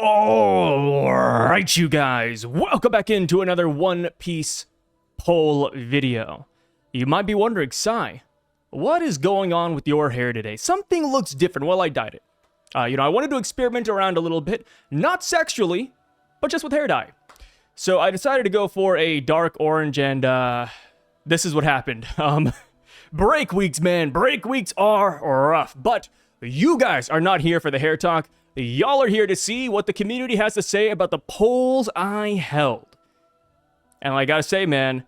Alright, you guys, welcome back into another One Piece poll video. You might be wondering, Sai, what is going on with your hair today? Something looks different. Well, I dyed it. I wanted to experiment around a little bit, not sexually, but just with hair dye. So I decided to go for a dark orange, and this is what happened. Break weeks, man. Break weeks are rough, but you guys are not here for the hair talk. Y'all are here to see what the community has to say about the polls I held. And I gotta say, man,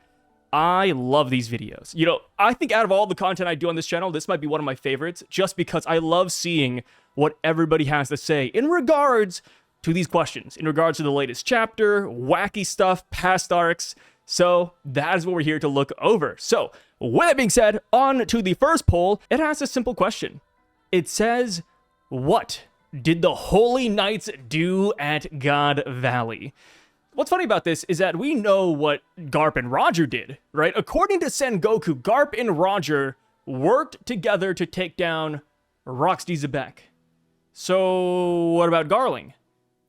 I love these videos. I think out of all the content I do on this channel, this might be one of my favorites, just because I love seeing what everybody has to say in regards to these questions, in regards to the latest chapter, wacky stuff, past arcs. So that is what we're here to look over. So with that being said, on to the first poll. It has a simple question. It says, what did the Holy Knights do at God Valley? What's funny about this is that we know what Garp and Roger did, right? According to Sengoku, Garp and Roger worked together to take down Roxy Zebek. So what about Garling?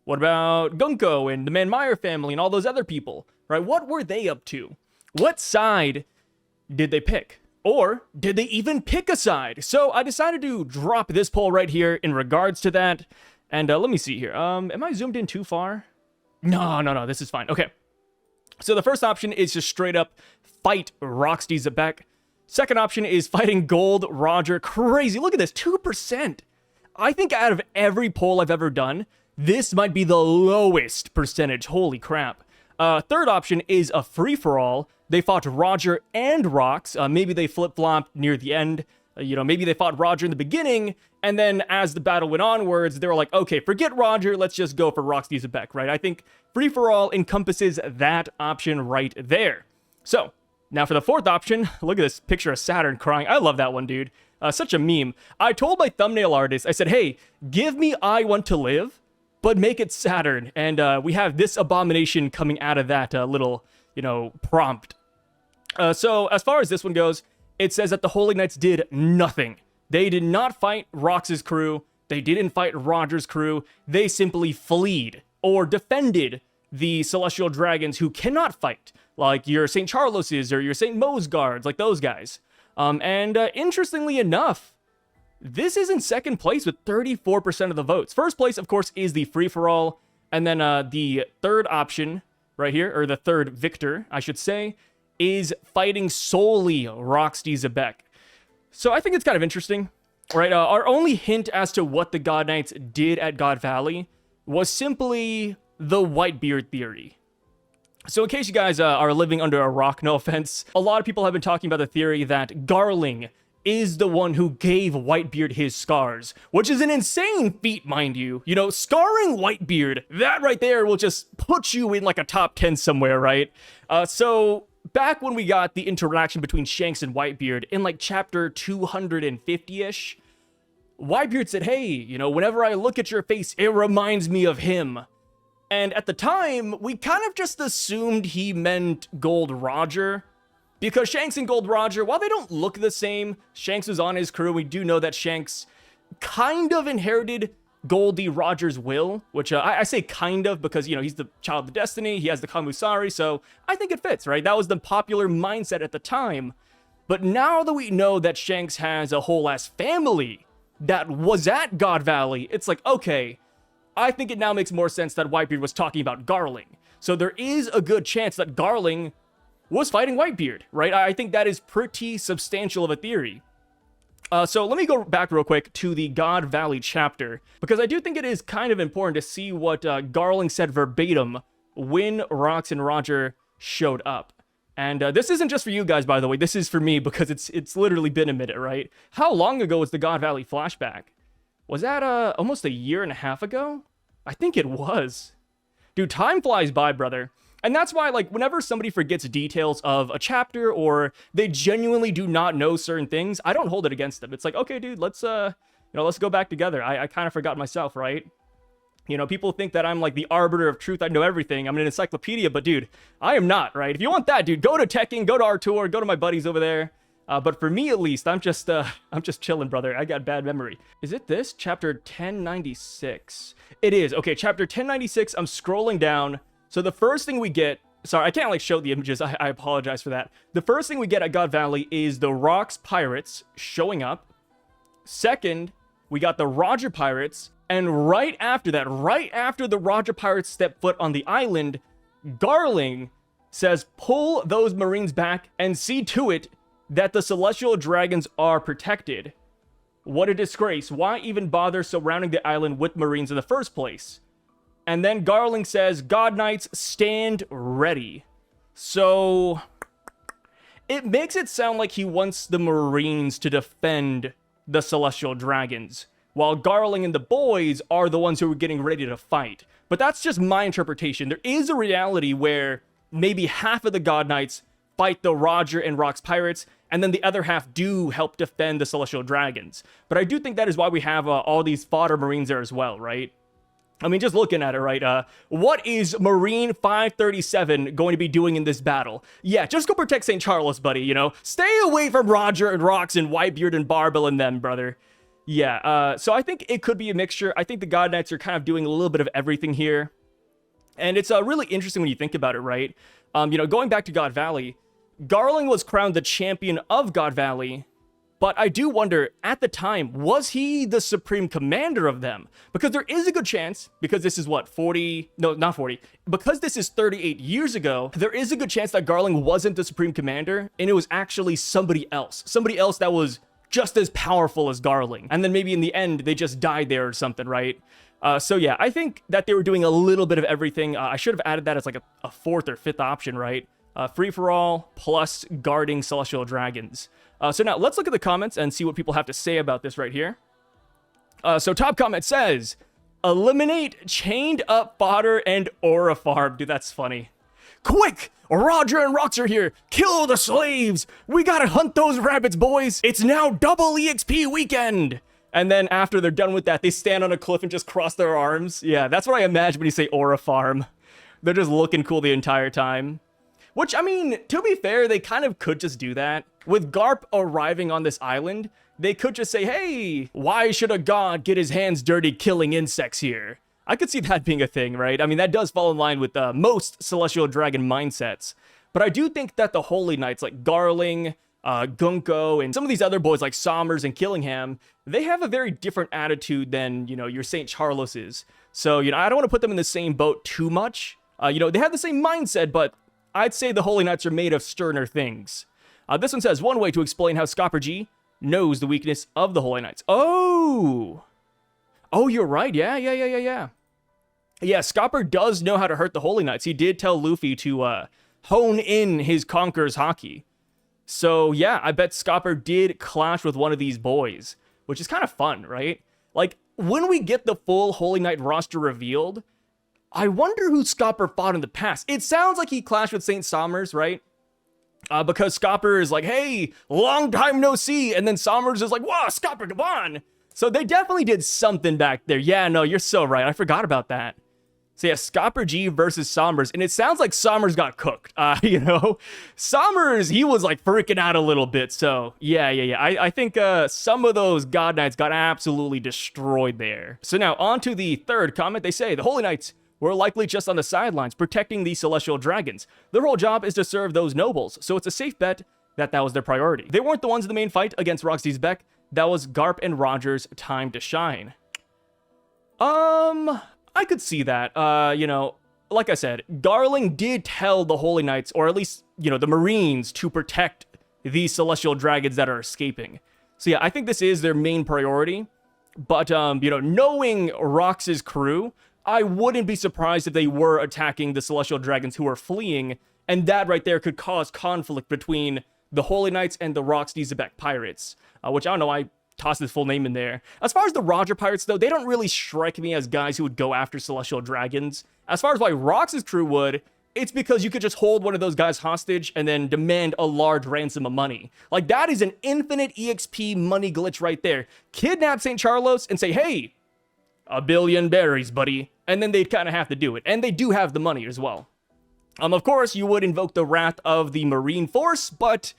What about Gunko and the Manmeyer family and all those other people, right? What were they up to? What side did they pick? Or did they even pick a side? So I decided to drop this poll right here in regards to that. And let me see here. Am I zoomed in too far? No, this is fine. Okay. So the first option is just straight up fight Roxy Zebek. Second option is fighting Gold Roger. Crazy. Look at this, 2%. I think out of every poll I've ever done, this might be the lowest percentage. Holy crap. Third option is a free-for-all. They fought Roger and Rox. Maybe they flip-flopped near the end. Maybe they fought Roger in the beginning, and then as the battle went onwards, they were like, okay, forget Roger, let's just go for Roxy Zebek, right? I think free-for-all encompasses that option right there. So, now for the fourth option, look at this picture of Saturn crying. I love that one, dude. Such a meme. I told my thumbnail artist, I said, hey, give me I Want to Live, but make it Saturn. And we have this abomination coming out of that little, prompt. So as far as this one goes, it says that the Holy Knights did nothing. They did not fight Rox's crew. They didn't fight Roger's crew. They simply fled or defended the Celestial Dragons who cannot fight, like your St. Charles's or your St. Mo's guards, like those guys. Interestingly enough, this is in second place with 34% of the votes. First place, of course, is the free-for-all. And then the third option right here, or the third victor, I should say, is fighting solely Roxy Zebek. So I think it's kind of interesting, right? Our only hint as to what the God Knights did at God Valley was simply the Whitebeard theory. So in case you guys are living under a rock, no offense, a lot of people have been talking about the theory that Garling is the one who gave Whitebeard his scars, which is an insane feat, mind you. Scarring Whitebeard, that right there will just put you in like a top 10 somewhere, right? So back when we got the interaction between Shanks and Whitebeard in like chapter 250-ish, Whitebeard said, hey, whenever I look at your face, it reminds me of him. And at the time, we kind of just assumed he meant Gold Roger, because Shanks and Gold Roger, while they don't look the same, Shanks was on his crew. We do know that Shanks kind of inherited Goldie Roger's will, which I say kind of because, he's the child of destiny. He has the Kamusari, so I think it fits, right? That was the popular mindset at the time. But now that we know that Shanks has a whole-ass family that was at God Valley, it's like, okay, I think it now makes more sense that Whitebeard was talking about Garling. So there is a good chance that Garling was fighting Whitebeard, right? I think that is pretty substantial of a theory. So let me go back real quick to the God Valley chapter, because I do think it is kind of important to see what Garling said verbatim when Rox and Roger showed up. And this isn't just for you guys, by the way. This is for me, because it's literally been a minute, right? How long ago was the God Valley flashback? Was that almost a year and a half ago? I think it was. Dude, time flies by, brother. And that's why, like, whenever somebody forgets details of a chapter or they genuinely do not know certain things, I don't hold it against them. It's like, okay, dude, let's go back together. I kind of forgot myself, right? People think that I'm like the arbiter of truth. I know everything. I'm an encyclopedia, but dude, I am not, right? If you want that, dude, go to Tekking, go to our tour, go to my buddies over there. But for me, at least, I'm just chilling, brother. I got bad memory. Is it this? Chapter 1096. It is. Okay, chapter 1096. I'm scrolling down. So the first thing we get... Sorry, I can't, like, show the images. I apologize for that. The first thing we get at God Valley is the Rocks Pirates showing up. Second, we got the Roger Pirates. And right after that, right after the Roger Pirates step foot on the island, Garling says, pull those Marines back and see to it that the Celestial Dragons are protected. What a disgrace. Why even bother surrounding the island with Marines in the first place? And then Garling says, God Knights, stand ready. So it makes it sound like he wants the Marines to defend the Celestial Dragons, while Garling and the boys are the ones who are getting ready to fight. But that's just my interpretation. There is a reality where maybe half of the God Knights fight the Roger and Rocks Pirates, and then the other half do help defend the Celestial Dragons. But I do think that is why we have all these fodder Marines there as well, right? I mean, just looking at it, right? What is Marine 537 going to be doing in this battle? Yeah, just go protect St. Charles, buddy, you know? Stay away from Roger and Rocks and Whitebeard and Barbell and them, brother. Yeah, so I think it could be a mixture. I think the God Knights are kind of doing a little bit of everything here. And it's really interesting when you think about it, right? You know, going back to God Valley, Garling was crowned the champion of God Valley, but I do wonder, at the time, was he the supreme commander of them? Because there is a good chance, because this is what, 40, no, not 40, because this is 38 years ago, there is a good chance that Garling wasn't the supreme commander, and it was actually somebody else that was just as powerful as Garling. And then maybe in the end, they just died there or something, right? So yeah, I think that they were doing a little bit of everything. I should have added that as like a fourth or fifth option, right? Free-for-all plus guarding Celestial Dragons. So now let's look at the comments and see what people have to say about this right here. So top comment says, eliminate chained up fodder and aura farm. Dude, that's funny. Quick! Roger and Rocks are here! Kill the slaves! We gotta hunt those rabbits, boys! It's now double EXP weekend! And then after they're done with that, they stand on a cliff and just cross their arms. Yeah, that's what I imagine when you say aura farm. They're just looking cool the entire time. Which, I mean, to be fair, they kind of could just do that. With Garp arriving on this island, they could just say, hey, why should a god get his hands dirty killing insects here? I could see that being a thing, right? I mean, that does fall in line with most Celestial Dragon mindsets. But I do think that the Holy Knights, like Garling, Gunko, and some of these other boys like Sommers and Killingham, they have a very different attitude than, you know, your St. Charles's. So, you know, I don't want to put them in the same boat too much. You know, they have the same mindset, but I'd say the Holy Knights are made of sterner things. This one says, one way to explain how Scopper G knows the weakness of the Holy Knights. Oh, you're right. Yeah. Yeah, Scopper does know how to hurt the Holy Knights. He did tell Luffy to hone in his Conqueror's Haki. So, yeah, I bet Scopper did clash with one of these boys, which is kind of fun, right? Like, when we get the full Holy Knight roster revealed, I wonder who Scopper fought in the past. It sounds like he clashed with St. Sommers, right? Because Scopper is like, hey, long time no see. And then Sommers is like, whoa, Scopper, come on. So they definitely did something back there. Yeah, no, you're so right. I forgot about that. So yeah, Scopper G versus Sommers. And it sounds like Sommers got cooked. You know, Sommers, he was like freaking out a little bit. So yeah. I think some of those God Knights got absolutely destroyed there. So now on to the third comment. They say the Holy Knights were likely just on the sidelines protecting the Celestial Dragons. Their whole job is to serve those nobles. So it's a safe bet that was their priority. They weren't the ones in the main fight against Roxy's Beck. That was Garp and Roger's time to shine. I could see that. You know, like I said, Garling did tell the Holy Knights, or at least, you know, the Marines, to protect these Celestial Dragons that are escaping. So yeah, I think this is their main priority. But, you know, knowing Rox's crew, I wouldn't be surprised if they were attacking the Celestial Dragons who are fleeing, and that right there could cause conflict between the Holy Knights and the Rox Zebek Pirates, which I don't know, I tossed his full name in there. As far as the Roger Pirates, though, they don't really strike me as guys who would go after Celestial Dragons. As far as why Rox's crew would, it's because you could just hold one of those guys hostage and then demand a large ransom of money. Like, that is an infinite EXP money glitch right there. Kidnap St. Charles and say, hey, 1 billion berries, buddy. And then they'd kind of have to do it. And they do have the money as well. Of course, you would invoke the wrath of the Marine Force, but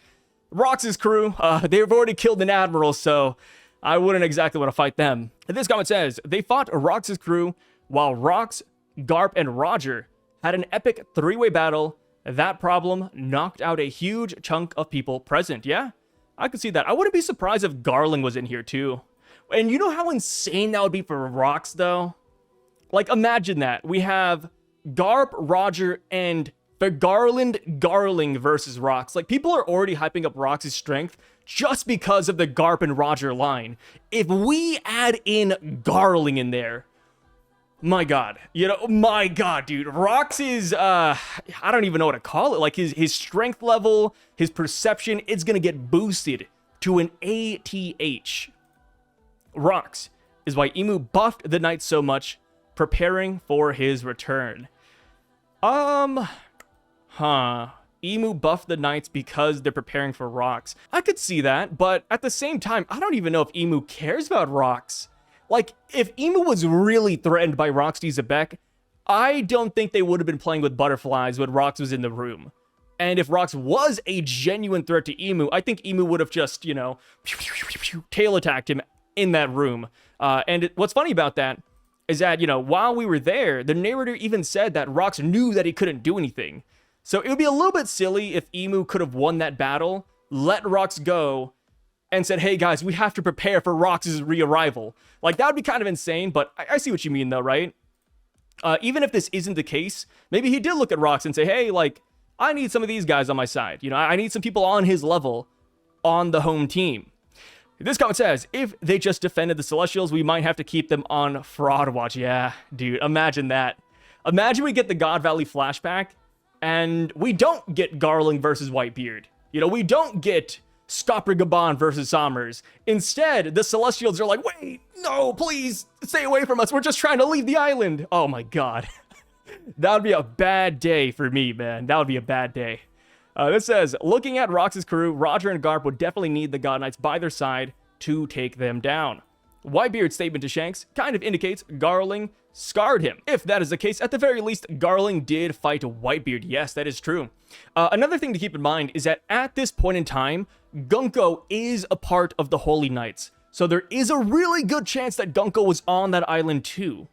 Rox's crew, they've already killed an admiral, so I wouldn't exactly want to fight them. And this comment says, they fought Rox's crew while Rox, Garp, and Roger had an epic three-way battle. That problem knocked out a huge chunk of people present. Yeah, I could see that. I wouldn't be surprised if Garling was in here too. And you know how insane that would be for Rox, though? Like, imagine that. We have Garp, Roger, and the Garling versus Rox. Like, people are already hyping up Rox's strength just because of the Garp and Roger line. If we add in Garling in there, my God, my God, dude, Rox is, I don't even know what to call it. Like, his strength level, his perception, it's gonna get boosted to an ATH. Rox is why Emu buffed the knight so much, preparing for his return. Emu buffed the knights because they're preparing for Rox. I could see that, but at the same time, I don't even know if Emu cares about Rox. Like, if Emu was really threatened by Rox Syvduck, I don't think they would have been playing with butterflies when Rox was in the room. And if Rox was a genuine threat to Emu, I think Emu would have just, tail attacked him in that room. What's funny about that is that, while we were there, the narrator even said that Rox knew that he couldn't do anything. So it would be a little bit silly if Emu could have won that battle, let Rox go, and said, hey guys, we have to prepare for Rox's re-arrival. Like, that would be kind of insane, but I see what you mean though, right? Even if this isn't the case, maybe he did look at Rox and say, hey, like, I need some of these guys on my side. I need some people on his level on the home team. This comment says, if they just defended the Celestials, we might have to keep them on fraud watch. Yeah, dude, imagine that. Imagine we get the God Valley flashback and we don't get Garling versus Whitebeard. We don't get Scopper Gaban versus Sommers. Instead, the Celestials are like, wait, no, please stay away from us. We're just trying to leave the island. Oh my God. That would be a bad day for me, man. That would be a bad day. This says, looking at Rox's crew, Roger and Garp would definitely need the God Knights by their side to take them down. Whitebeard's statement to Shanks kind of indicates Garling scarred him. If that is the case, at the very least, Garling did fight Whitebeard. Yes, that is true. Another thing to keep in mind is that at this point in time, Gunko is a part of the Holy Knights. So there is a really good chance that Gunko was on that island too.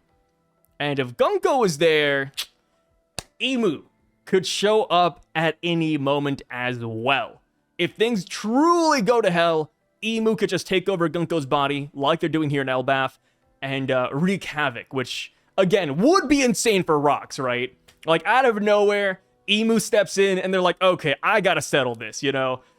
And if Gunko was there, Emu could show up at any moment as well. If things truly go to hell, Emu could just take over Gunko's body, like they're doing here in Elbaf, and wreak havoc, which, again, would be insane for Rox, right? Like, out of nowhere, Emu steps in, and they're like, okay, I gotta settle this,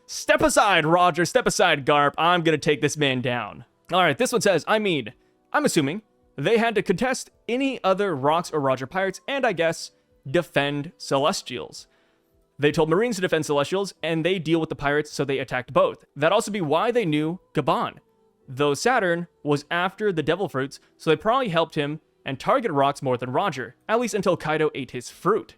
Step aside, Roger, step aside, Garp, I'm gonna take this man down. Alright, this one says, I'm assuming they had to contest any other Rox or Roger pirates, and I guess, defend Celestials. They told Marines to defend Celestials, and they deal with the pirates, so they attacked both. That'd also be why they knew Gaban. Though Saturn was after the Devil Fruits, so they probably helped him and target Rox more than Roger, at least until Kaido ate his fruit.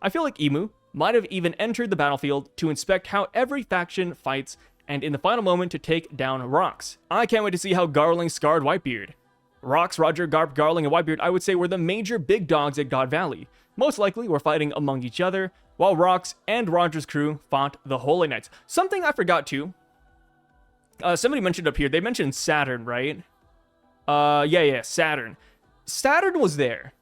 I feel like Emu might have even entered the battlefield to inspect how every faction fights, and in the final moment to take down Rox. I can't wait to see how Garling scarred Whitebeard. Rox, Roger, Garp, Garling, and Whitebeard, I would say, were the major big dogs at God Valley. Most likely were fighting among each other, while Rox and Roger's crew fought the Holy Knights. Something I forgot too. Somebody mentioned up here, they mentioned Saturn, right? Yeah, Saturn. Saturn was there.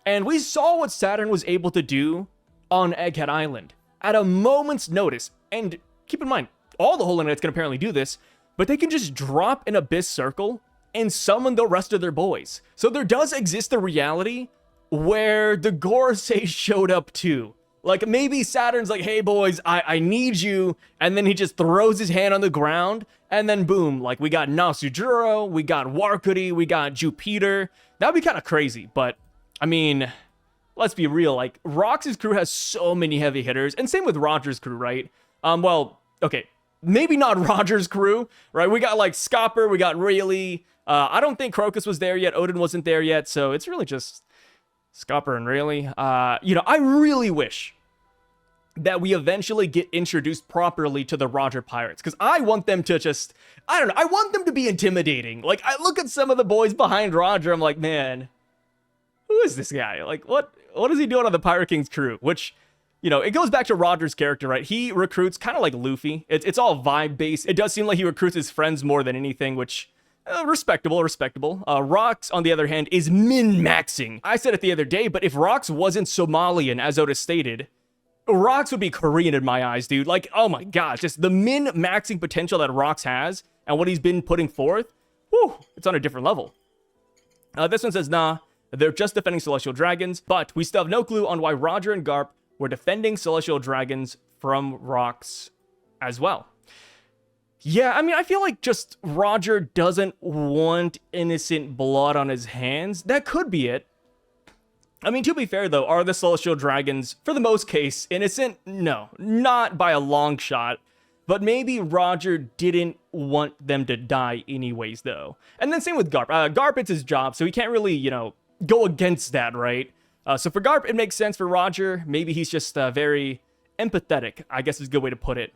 And we saw what Saturn was able to do on Egghead Island at a moment's notice. And keep in mind, all the Holy Knights can apparently do this, but they can just drop an Abyss Circle and summon the rest of their boys. So there does exist a reality where the Gorosei showed up too. Like, maybe Saturn's like, hey boys, I need you, and then he just throws his hand on the ground, and then boom, like, we got Nasujuro, we got Warkuri, we got Jupiter. That'd be kind of crazy, but, I mean, let's be real, like, Rox's crew has so many heavy hitters, and same with Roger's crew, right? Well, okay, maybe not Roger's crew, right? We got, like, Scopper, we got Rayleigh, I don't think Crocus was there yet, Odin wasn't there yet, so it's really just Scopper and Rayleigh. I really wish that we eventually get introduced properly to the Roger Pirates, because I want them to just, I don't know, I want them to be intimidating. Like, I look at some of the boys behind Roger, I'm like, man, who is this guy? Like, what is he doing on the Pirate King's crew? Which, you know, it goes back to Roger's character, right? He recruits kind of like Luffy. It's all vibe-based. It does seem like he recruits his friends more than anything, which, respectable. Rox, on the other hand, is min-maxing. I said it the other day, but if Rox wasn't Somalian, as Oda stated, Rox would be Korean in my eyes, dude. Like, oh my gosh, just the min-maxing potential that Rox has and what he's been putting forth, whew, it's on a different level. This one says, nah, they're just defending Celestial Dragons, but we still have no clue on why Roger and Garp were defending Celestial Dragons from Rox as well. Yeah, I mean, I feel like just Roger doesn't want innocent blood on his hands. That could be it. I mean, to be fair, though, are the Celestial Dragons, for the most case, innocent? No, not by a long shot. But maybe Roger didn't want them to die anyways, though. And then same with Garp. Garp, it's his job, so he can't really, you know, go against that, right? So for Garp, it makes sense. For Roger, maybe he's just very empathetic, I guess is a good way to put it.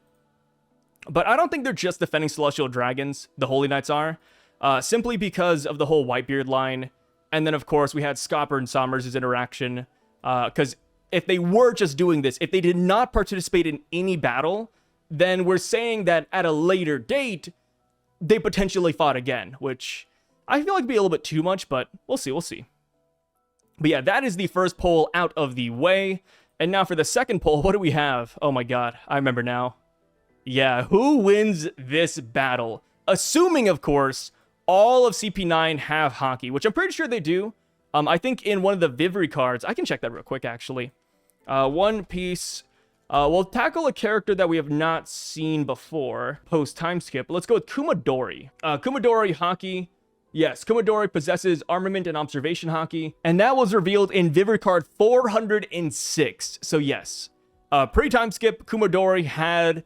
But I don't think they're just defending Celestial Dragons, the Holy Knights are, simply because of the whole Whitebeard line. And then, of course, we had Scopper and Somers' interaction. Because if they were just doing this, if they did not participate in any battle, then we're saying that at a later date, they potentially fought again, which I feel like would be a little bit too much, but we'll see. But yeah, that is the first poll out of the way. And now for the second poll, what do we have? Oh my god, I remember now. Yeah, who wins this battle? Assuming, of course, all of CP9 have Haki, which I'm pretty sure they do. I think in one of the Vivri cards, I can check that real quick, actually. One Piece, we'll tackle a character that we have not seen before, post time skip. Let's go with Kumadori. Kumadori Haki. Yes, Kumadori possesses armament and observation Haki, and that was revealed in Vivri card 406. So yes, pre-time skip, Kumadori had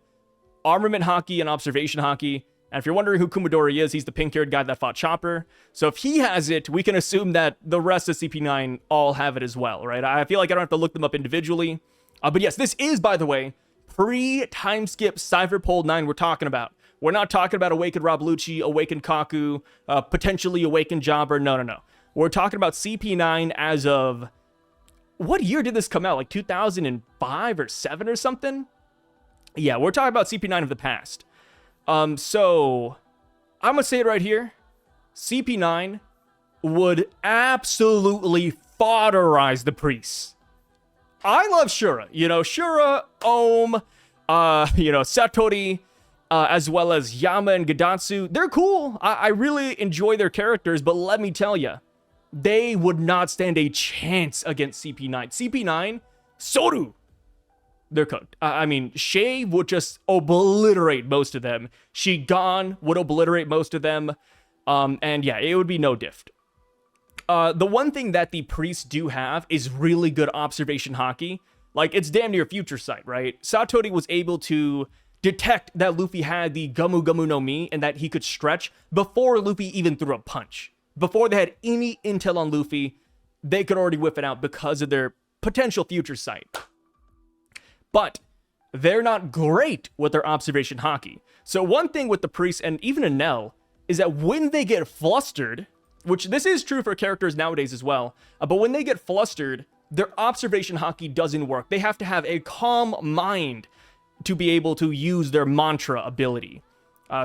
armament Haki and observation Haki. And if you're wondering who Kumadori is, he's the pink-haired guy that fought Chopper. So if he has it, we can assume that the rest of CP9 all have it as well, right? I feel like I don't have to look them up individually. But yes, this is, by the way, pre-time skip Cypher Poll 9 we're talking about. We're not talking about Awakened Rob Lucci, Awakened Kaku, potentially Awakened Jobber. No. We're talking about CP9 as of... What year did this come out? Like 2005 or 7 or something? Yeah, we're talking about CP9 of the past. So, I'm gonna say it right here. CP9 would absolutely foderize the priests. I love Shura. You know, Shura, Ohm, Satori, as well as Yama and Gadatsu. They're cool. I really enjoy their characters, but let me tell you, they would not stand a chance against CP9. CP9, Soru. They're cooked. I mean, Shay would just obliterate most of them. Shigan would obliterate most of them. And yeah, it would be no diff. The one thing that the priests do have is really good observation Haki. Like, it's damn near future sight, right? Satori was able to detect that Luffy had the Gamu Gamu no Mi and that he could stretch before Luffy even threw a punch. Before they had any intel on Luffy, they could already whip it out because of their potential future sight. But they're not great with their observation Haki. So one thing with the priests and even Enel is that when they get flustered, which this is true for characters nowadays as well, but when they get flustered, their observation Haki doesn't work. They have to have a calm mind to be able to use their mantra ability.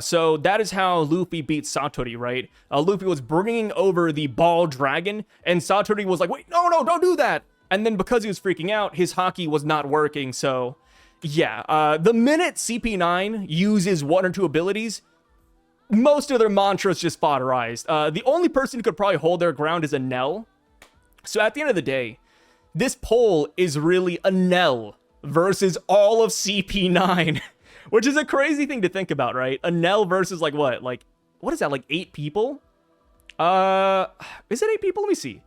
So that is how Luffy beat Satori, right? Luffy was bringing over the ball dragon, and Satori was like, wait, no, don't do that. And then because he was freaking out, his Haki was not working. So yeah, the minute CP9 uses one or two abilities, most of their mantras just fodderized. The only person who could probably hold their ground is Enel. So at the end of the day, this poll is really Enel versus all of CP9, which is a crazy thing to think about, right? Enel versus like what? Like, what is that? Like 8 people? Is it 8 people? Let me see.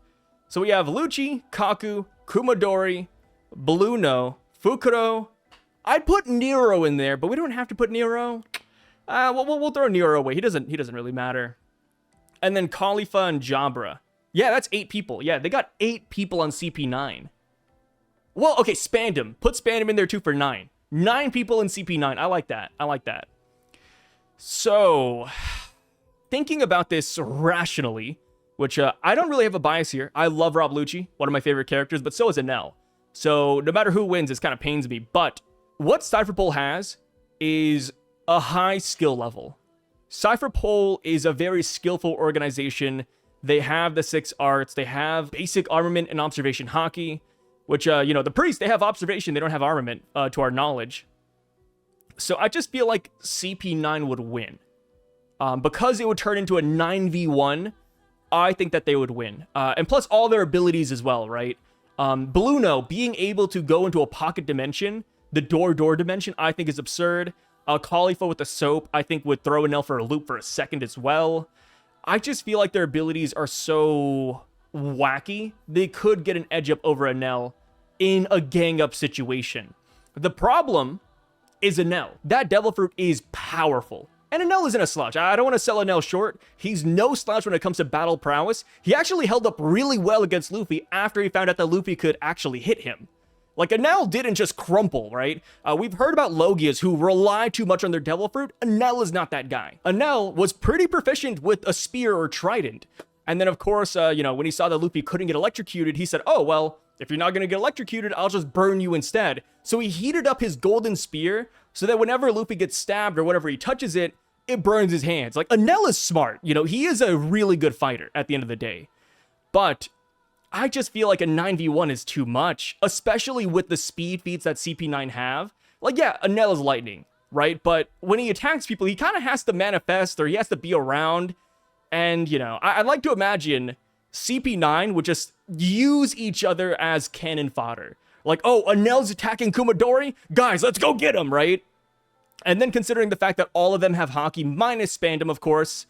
So we have Lucci, Kaku, Kumadori, Bluno, Fukuro. I'd put Nero in there, but we don't have to put Nero. We'll throw Nero away. He doesn't really matter. And then Khalifa and Jabra. Yeah, that's 8 people. Yeah, they got 8 people on CP9. Well, okay, Spandam. Put Spandam in there too for 9. 9 people in CP9. I like that. So, thinking about this rationally, which I don't really have a bias here. I love Rob Lucci, one of my favorite characters, but so is Enel. So no matter who wins, this kind of pains me. But what Cypherpole has is a high skill level. Cypherpole is a very skillful organization. They have the 6 arts. They have basic armament and observation hockey, which, the priests, they have observation. They don't have armament, to our knowledge. So I just feel like CP9 would win. Because it would turn into a 9v1, I think that they would win. And plus all their abilities as well, right? Bluno being able to go into a pocket dimension, the door dimension, I think is absurd. Khalifa with the soap, I think would throw Enel for a loop for a second as well. I just feel like their abilities are so wacky, they could get an edge up over Enel in a gang up situation. The problem is Enel. That Devil Fruit is powerful. And Enel isn't a slouch. I don't want to sell Enel short. He's no slouch when it comes to battle prowess. He actually held up really well against Luffy after he found out that Luffy could actually hit him. Like, Enel didn't just crumple, right? We've heard about Logias who rely too much on their Devil Fruit. Enel is not that guy. Enel was pretty proficient with a spear or trident. And then, of course, when he saw that Luffy couldn't get electrocuted, he said, oh, well, if you're not going to get electrocuted, I'll just burn you instead. So he heated up his golden spear so that whenever Luffy gets stabbed or whenever he touches it, it burns his hands. Like, Enel is smart. He is a really good fighter at the end of the day. But I just feel like a 9v1 is too much, especially with the speed feats that CP9 have. Like, yeah, Enel is lightning, right? But when he attacks people, he kind of has to manifest or he has to be around. And, I'd like to imagine CP9 would just use each other as cannon fodder. Like, oh, Enel's attacking Kumadori? Guys, let's go get him, right? And then considering the fact that all of them have hockey, minus Spandam, of course,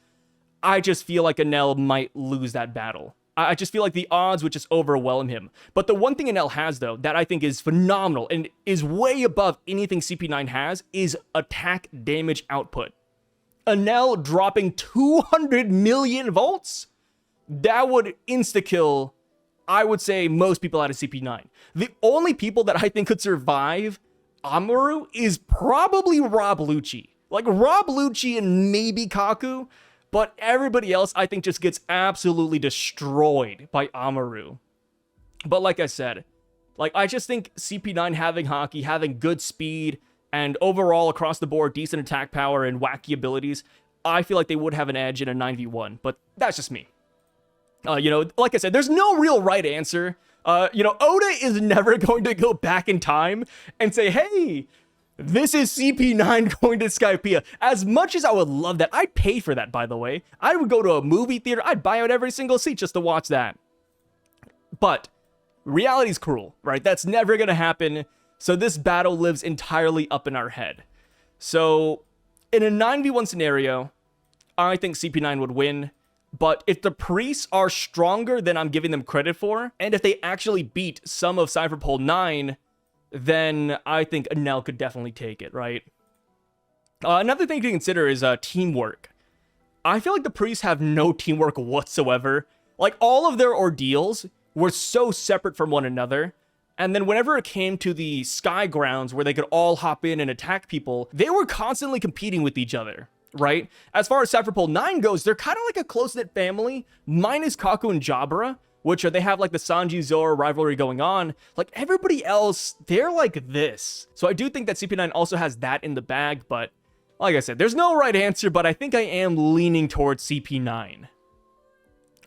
I just feel like Enel might lose that battle. I just feel like the odds would just overwhelm him. But the one thing Enel has, though, that I think is phenomenal and is way above anything CP9 has is attack damage output. Enel dropping 200 million volts? That would insta-kill, I would say, most people out of CP9. The only people that I think could survive Amaru is probably Rob Lucci. Like, Rob Lucci and maybe Kaku, but everybody else, I think, just gets absolutely destroyed by Amaru. But like I said, I just think CP9 having hockey, having good speed, and overall across the board decent attack power and wacky abilities, I feel like they would have an edge in a 9v1, but that's just me. Like I said, there's no real right answer. Oda is never going to go back in time and say, hey, this is CP9 going to Skypiea. As much as I would love that, I'd pay for that, by the way. I would go to a movie theater. I'd buy out every single seat just to watch that. But reality's cruel, right? That's never going to happen. So this battle lives entirely up in our head. So in a 9v1 scenario, I think CP9 would win. But if the priests are stronger than I'm giving them credit for, and if they actually beat some of Cypherpole 9, then I think Enel could definitely take it, right? Another thing to consider is teamwork. I feel like the priests have no teamwork whatsoever. Like, all of their ordeals were so separate from one another. And then whenever it came to the sky grounds where they could all hop in and attack people, they were constantly competing with each other. Right? As far as Cypherpole 9 goes, they're kind of like a close-knit family, minus Kaku and Jabra, which they have like the Sanji-Zoro rivalry going on. Like, everybody else, they're like this. So I do think that CP9 also has that in the bag, but like I said, there's no right answer, but I think I am leaning towards CP9.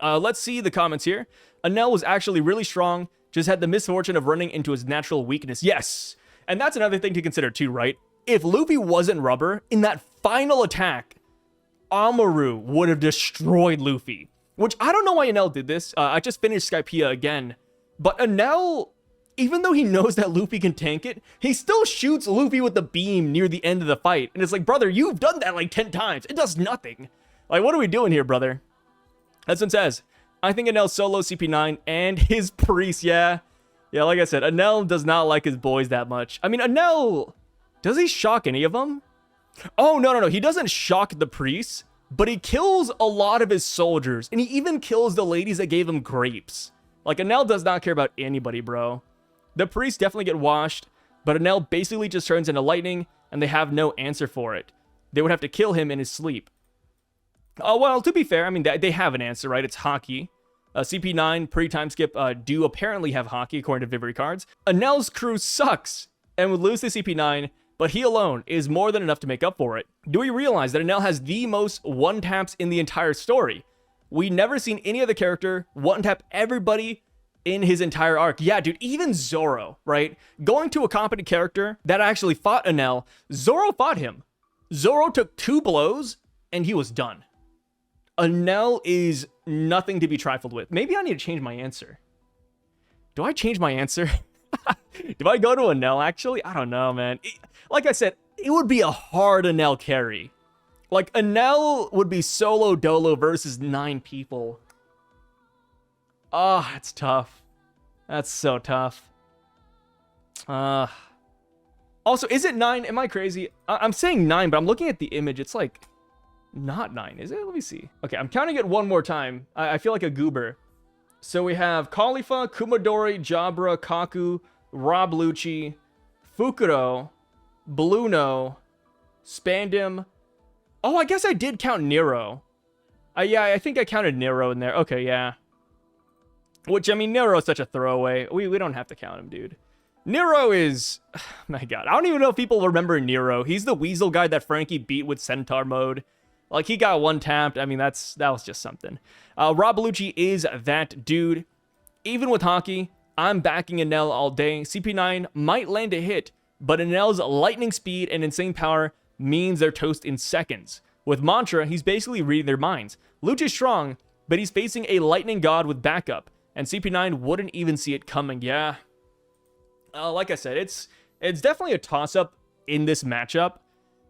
Let's see the comments here. Enel was actually really strong, just had the misfortune of running into his natural weakness. Yes, and that's another thing to consider too, right? If Luffy wasn't rubber, in that final attack, Amaru would have destroyed Luffy. Which, I don't know why Enel did this. I just finished Skypiea again. But Enel, even though he knows that Luffy can tank it, he still shoots Luffy with the beam near the end of the fight. And it's like, brother, you've done that like 10 times. It does nothing. Like, what are we doing here, brother? That's what it says. I think Enel solo CP9 and his priest, yeah. Yeah, like I said, Enel does not like his boys that much. I mean, Enel... does he shock any of them? Oh, no. He doesn't shock the priests, but he kills a lot of his soldiers, and he even kills the ladies that gave him grapes. Like, Enel does not care about anybody, bro. The priests definitely get washed, but Enel basically just turns into lightning, and they have no answer for it. They would have to kill him in his sleep. Oh, well, to be fair, I mean, they have an answer, right? It's hockey. CP9, pre-time skip, do apparently have hockey according to Vivery cards. Enel's crew sucks and would lose to CP9, but he alone is more than enough to make up for it. Do we realize that Enel has the most one-taps in the entire story? We never seen any other character one-tap everybody in his entire arc. Yeah, dude, even Zoro, right? Going to a competent character that actually fought Enel, Zoro fought him. Zoro took 2 blows, and he was done. Enel is nothing to be trifled with. Maybe I need to change my answer. Do I change my answer? Do I go to Enel, actually? I don't know, man. Like I said, it would be a hard Enel carry. Like, Enel would be solo dolo versus 9 people. Oh, it's tough. That's so tough. Also, is it 9? Am I crazy? I'm saying 9, but I'm looking at the image. It's like not 9, is it? Let me see. Okay, I'm counting it one more time. I feel like a goober. So we have Khalifa, Kumadori, Jabra, Kaku, Rob Lucci, Fukuro, Bluno, Spandim. Oh, I guess I did count Nero. Yeah, I think I counted Nero in there. Okay, yeah. Which, I mean, Nero is such a throwaway. We don't have to count him, dude. Nero is... my god, I don't even know if people remember Nero. He's the Weasel guy that Frankie beat with Centaur mode. Like, he got one tapped. I mean, that was just something. Rob Lucci is that dude. Even with hockey, I'm backing Enel all day. CP9 might land a hit, but Enel's lightning speed and insane power means they're toast in seconds. With Mantra, he's basically reading their minds. Lucci's strong, but he's facing a lightning god with backup, and CP9 wouldn't even see it coming. Yeah. Like I said, it's definitely a toss-up in this matchup.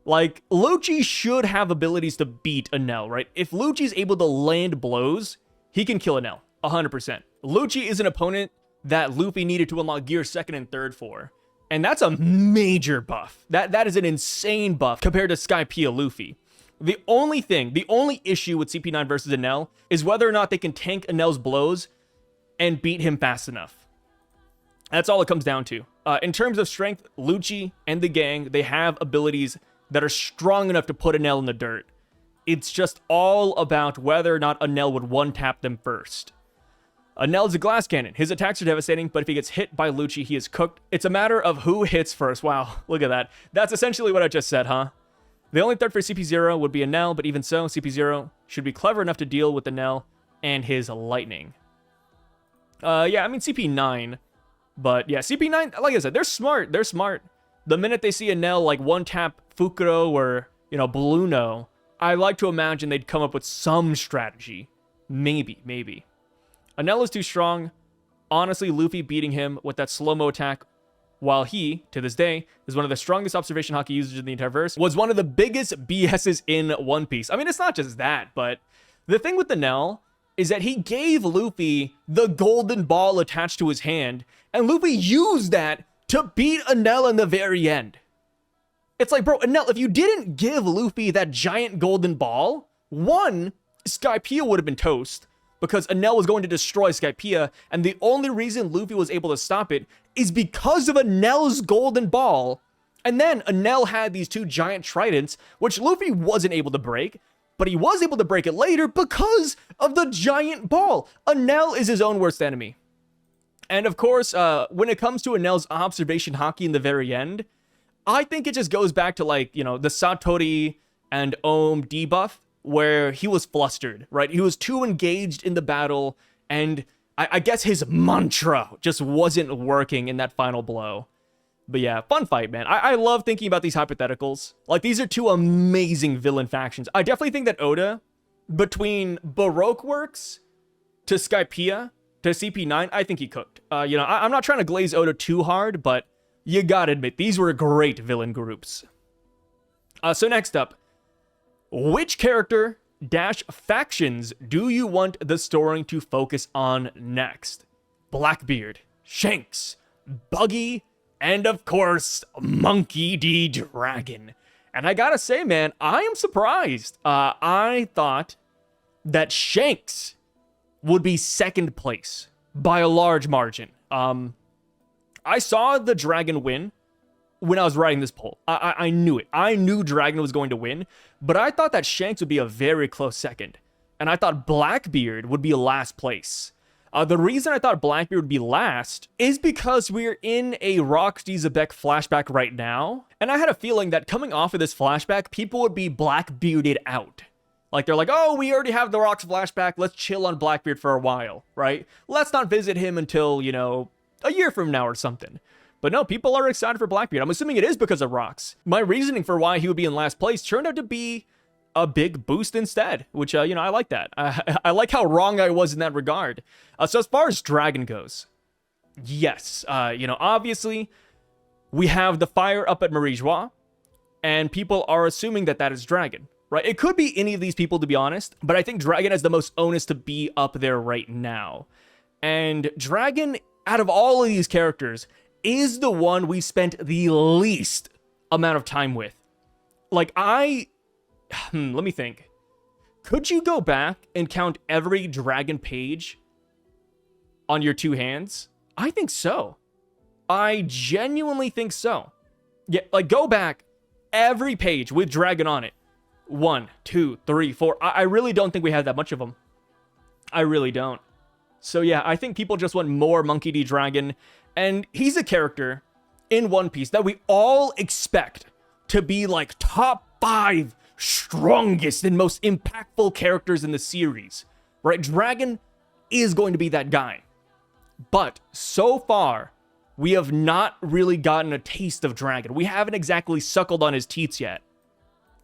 Like, Lucci should have abilities to beat Enel, right? If Lucci's able to land blows, he can kill Enel, 100%. Lucci is an opponent that Luffy needed to unlock gear 2nd and 3rd for. And that's a major buff. That is an insane buff compared to Skypiea Luffy. The only issue with CP9 versus Enel is whether or not they can tank Enel's blows and beat him fast enough. That's all it comes down to. In terms of strength, Lucci and the gang, they have abilities that are strong enough to put Enel in the dirt. It's just all about whether or not Enel would one-tap them first. Enel is a glass cannon. His attacks are devastating, but if he gets hit by Lucci, he is cooked. It's a matter of who hits first. Wow, look at that. That's essentially what I just said, huh? The only threat for CP0 would be Enel, but even so, CP0 should be clever enough to deal with Enel and his lightning. Yeah, I mean CP9, but yeah, CP9, like I said, they're smart. They're smart. The minute they see Enel like one-tap Fukuro or, you know, Bluno, I like to imagine they'd come up with some strategy. Maybe. Enel is too strong. Honestly, Luffy beating him with that slow-mo attack, while he, to this day, is one of the strongest observation hockey users in the entire verse, was one of the biggest BSs in One Piece. I mean, it's not just that, but the thing with Enel is that he gave Luffy the golden ball attached to his hand, and Luffy used that to beat Enel in the very end. It's like, bro, Enel, if you didn't give Luffy that giant golden ball, one, Skypiea would have been toast, because Enel was going to destroy Skypiea, and the only reason Luffy was able to stop it is because of Enel's golden ball. And then Enel had these 2 giant tridents, which Luffy wasn't able to break, but he was able to break it later because of the giant ball. Enel is his own worst enemy. And of course, when it comes to Enel's observation hockey in the very end, I think it just goes back to, like, you know, the Satori and Ohm debuff, where he was flustered, right? He was too engaged in the battle, and I guess his mantra just wasn't working in that final blow. But yeah, fun fight, man. I love thinking about these hypotheticals. Like, these are 2 amazing villain factions. I definitely think that Oda, between Baroque Works to Skypiea to CP9, I think he cooked. You know, I'm not trying to glaze Oda too hard, but you gotta admit, these were great villain groups. So next up, which character - factions do you want the story to focus on next? Blackbeard, Shanks, Buggy, and of course, Monkey D. Dragon. And I gotta say, man, I am surprised. I thought that Shanks would be 2nd place by a large margin. I saw the Dragon win when I was writing this poll. I knew it. I knew Dragon was going to win, but I thought that Shanks would be a very close 2nd. And I thought Blackbeard would be last place. The reason I thought Blackbeard would be last is because we're in a Roxy Syvduck flashback right now, and I had a feeling that coming off of this flashback, people would be Blackbearded out. Like, they're like, oh, we already have the Rox flashback, let's chill on Blackbeard for a while, right? Let's not visit him until, you know, a year from now or something. But no, people are excited for Blackbeard. I'm assuming it is because of Rox. My reasoning for why he would be in last place turned out to be a big boost instead, which, you know, I like that. I like how wrong I was in that regard. So as far as Dragon goes, yes, you know, obviously, we have the fire up at Marie-Joie, and people are assuming that that is Dragon, right? It could be any of these people, to be honest, but I think Dragon has the most onus to be up there right now. And Dragon, out of all of these characters, is the one we spent the least amount of time with. Like, let me think. Could you go back and count every Dragon page on your two hands? I think so. I genuinely think so. Yeah, like, go back every page with Dragon on it. 1, 2, 3, 4. I really don't think we have that much of them. I really don't. So yeah, I think people just want more Monkey D. Dragon, and he's a character in One Piece that we all expect to be like top 5 strongest and most impactful characters in the series, right? Dragon is going to be that guy. But so far, we have not really gotten a taste of Dragon. We haven't exactly suckled on his teats yet.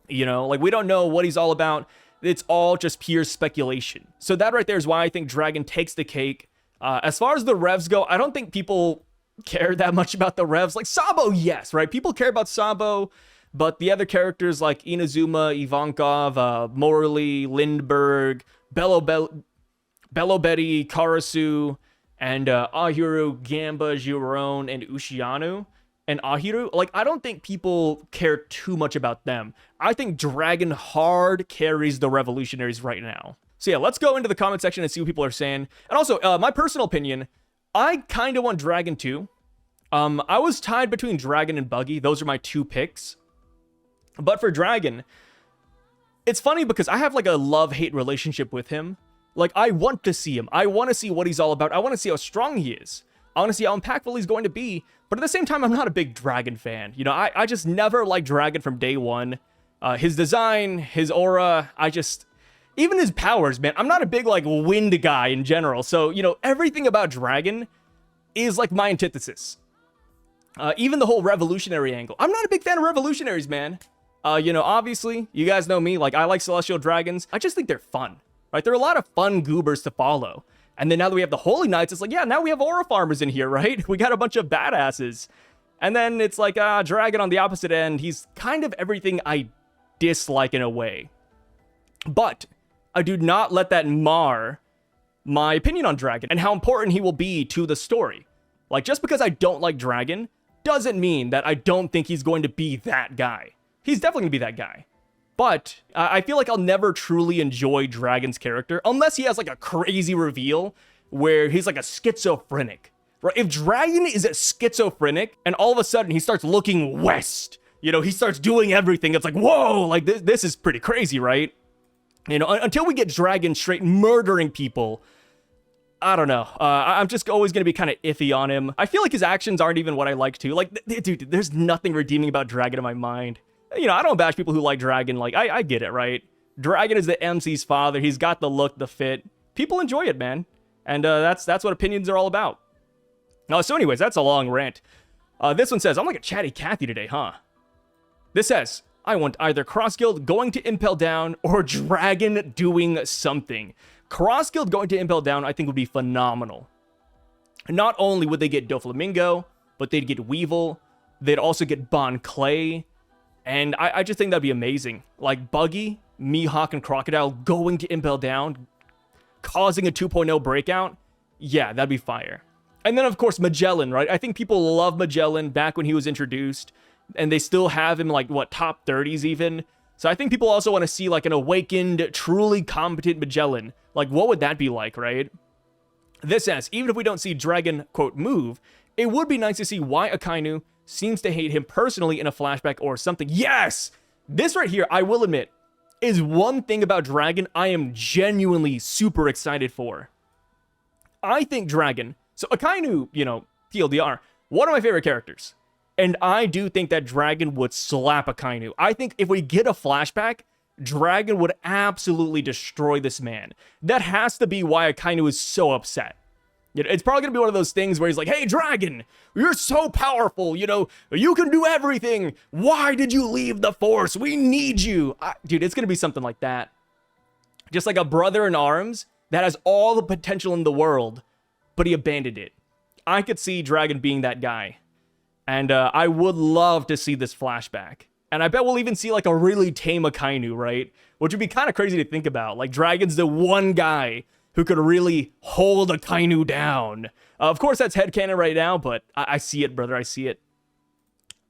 You know, like, we don't know what he's all about. It's all just pure speculation. So that right there is why I think Dragon takes the cake. As far as the revs go, I don't think people care that much about the revs. Like, Sabo, yes, right? People care about Sabo, but the other characters like Inazuma, Ivankov, Morley, Lindbergh, Bello Betty, Karasu, and Ahiru, Gamba, Giron, and Ushianu, and Ahiru, like, I don't think people care too much about them. I think Dragon hard carries the Revolutionaries right now. So yeah, let's go into the comment section and see what people are saying. And also, my personal opinion, I kind of want Dragon too. I was tied between Dragon and Buggy. Those are my two picks. But for Dragon, it's funny because I have like a love-hate relationship with him. Like, I want to see him. I want to see what he's all about. I want to see how strong he is. I want to see how impactful he's going to be. But at the same time, I'm not a big Dragon fan. You know, I just never liked Dragon from day one. His design, his aura, even his powers, man. I'm not a big, like, wind guy in general. So, you know, everything about Dragon is, like, my antithesis. Even the whole revolutionary angle. I'm not a big fan of revolutionaries, man. You know, obviously, you guys know me. Like, I like celestial dragons. I just think they're fun, right? They're a lot of fun goobers to follow. And then now that we have the Holy Knights, it's like, yeah, now we have aura farmers in here, right? We got a bunch of badasses. And then it's like, Dragon on the opposite end. He's kind of everything I dislike in a way. But I do not let that mar my opinion on Dragon and how important he will be to the story. Like, just because I don't like Dragon doesn't mean that I don't think he's going to be that guy. He's definitely going to be that guy. But I feel like I'll never truly enjoy Dragon's character unless he has like a crazy reveal where he's like a schizophrenic, right? If Dragon is a schizophrenic and all of a sudden he starts looking west, you know, he starts doing everything. It's like, whoa, like this is pretty crazy, right? You know, until we get Dragon straight murdering people, I don't know. I'm just always going to be kind of iffy on him. I feel like his actions aren't even what I like to. Like, dude, there's nothing redeeming about Dragon in my mind. You know, I don't bash people who like Dragon. Like, I get it, right? Dragon is the MC's father. He's got the look, the fit. People enjoy it, man. And that's what opinions are all about. So anyways, that's a long rant. This one says, I'm like a chatty Cathy today, huh? This says, I want either Cross Guild going to Impel Down or Dragon doing something. Cross Guild going to Impel Down, I think, would be phenomenal. Not only would they get Doflamingo, but they'd get Weevil. They'd also get Bon Clay. And I just think that'd be amazing. Like, Buggy, Mihawk, and Crocodile going to Impel Down, causing a 2.0 breakout. Yeah, that'd be fire. And then, of course, Magellan, right? I think people love Magellan back when he was introduced. And they still have him, like, what, top 30s even? So I think people also want to see, like, an awakened, truly competent Magellan. Like, what would that be like, right? This says, even if we don't see Dragon, quote, move, it would be nice to see why Akainu seems to hate him personally in a flashback or something. Yes! This right here, I will admit, is one thing about Dragon I am genuinely super excited for. I think Dragon, so Akainu, you know, TLDR, one of my favorite characters. And I do think that Dragon would slap Akainu. I think if we get a flashback, Dragon would absolutely destroy this man. That has to be why Akainu is so upset. You know, it's probably going to be one of those things where he's like, hey, Dragon, you're so powerful, you know, you can do everything. Why did you leave the Force? We need you. Dude, it's going to be something like that. Just like a brother in arms that has all the potential in the world, but he abandoned it. I could see Dragon being that guy. And I would love to see this flashback. And I bet we'll even see like a really tame Akainu, right? Which would be kind of crazy to think about. Like Dragon's the one guy who could really hold Akainu down. Of course, that's headcanon right now, but I see it, brother. I see it.